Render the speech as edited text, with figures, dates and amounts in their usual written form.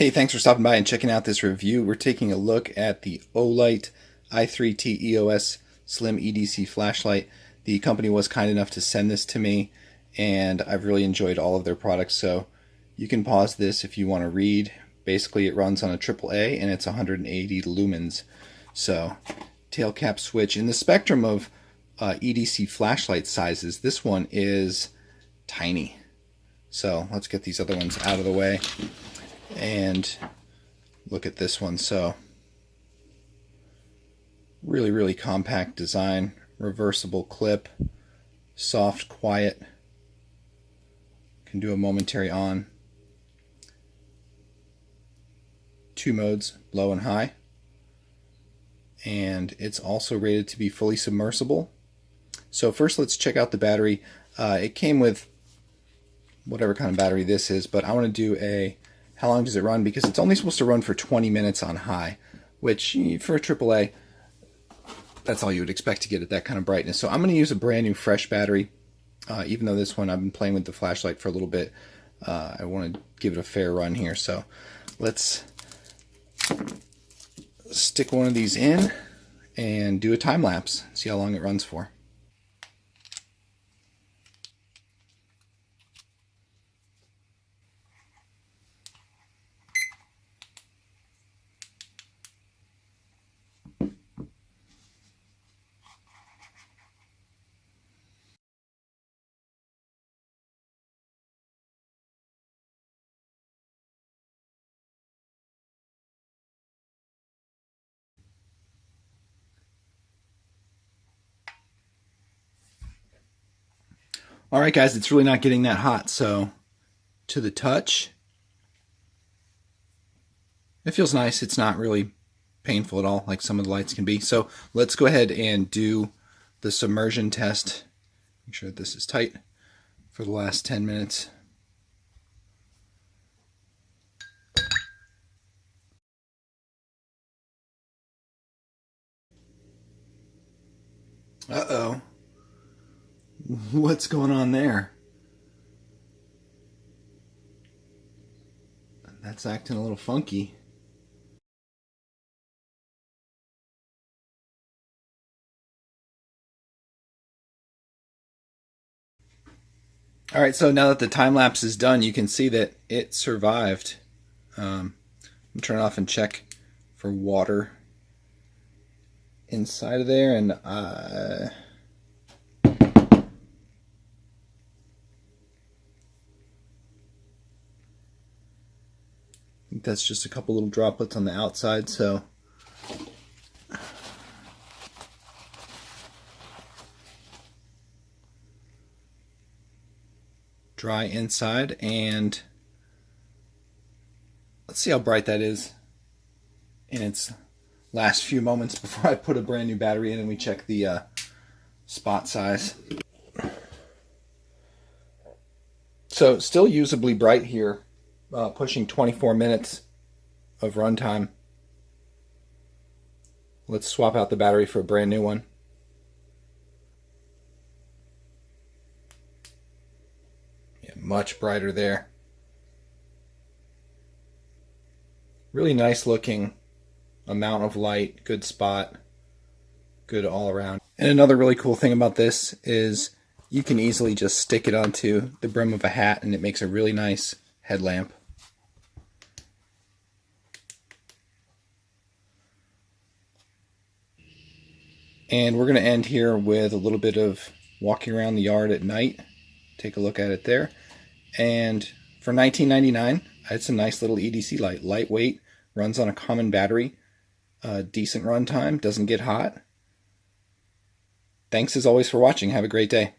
Hey, thanks for stopping by and checking out this review. We're taking a look at the Olight i3T EOS Slim EDC flashlight. The company was kind enough to send this to me, and I've really enjoyed all of their products, so you can pause this if you want to read. Basically, it runs on a AAA, and it's 180 lumens. So, tail cap switch. In the spectrum of EDC flashlight sizes, this one is tiny. So, let's get these other ones out of the way and look at this one. So really compact design, reversible clip, soft, quiet, can do a momentary on, 2 modes, low and high, and it's also rated to be fully submersible. So first let's check out the battery. It came with whatever kind of battery this is, but I want to do a how long does it run, because it's only supposed to run for 20 minutes on high, which for a AAA, that's all you would expect to get at that kind of brightness. So I'm going to use a brand new fresh battery. Even though this one I've been playing with the flashlight for a little bit, I want to give it a fair run here. So let's stick one of these in and do a time lapse, see how long it runs for. Alright guys, it's really not getting that hot, so to the touch, it feels nice. It's not really painful at all like some of the lights can be. So let's go ahead and do the submersion test. Make sure that this is tight for the last 10 minutes. Uh-oh. What's going on there? That's acting a little funky. Alright, so now that the time lapse is done, you can see that it survived. I'm going to turn it off and check for water inside of there, and I think that's just a couple little droplets on the outside. So dry inside, and let's see how bright that is in its last few moments before I put a brand new battery in and we check the spot size. So still usably bright here, pushing 24 minutes of runtime. Let's swap out the battery for a brand new one. Yeah, much brighter there. Really nice looking amount of light, good spot, good all around. And another really cool thing about this is you can easily just stick it onto the brim of a hat and it makes a really nice headlamp. And we're going to end here with a little bit of walking around the yard at night. Take a look at it there. And for $19.99, it's a nice little EDC light. Lightweight, runs on a common battery, decent run time, doesn't get hot. Thanks as always for watching. Have a great day.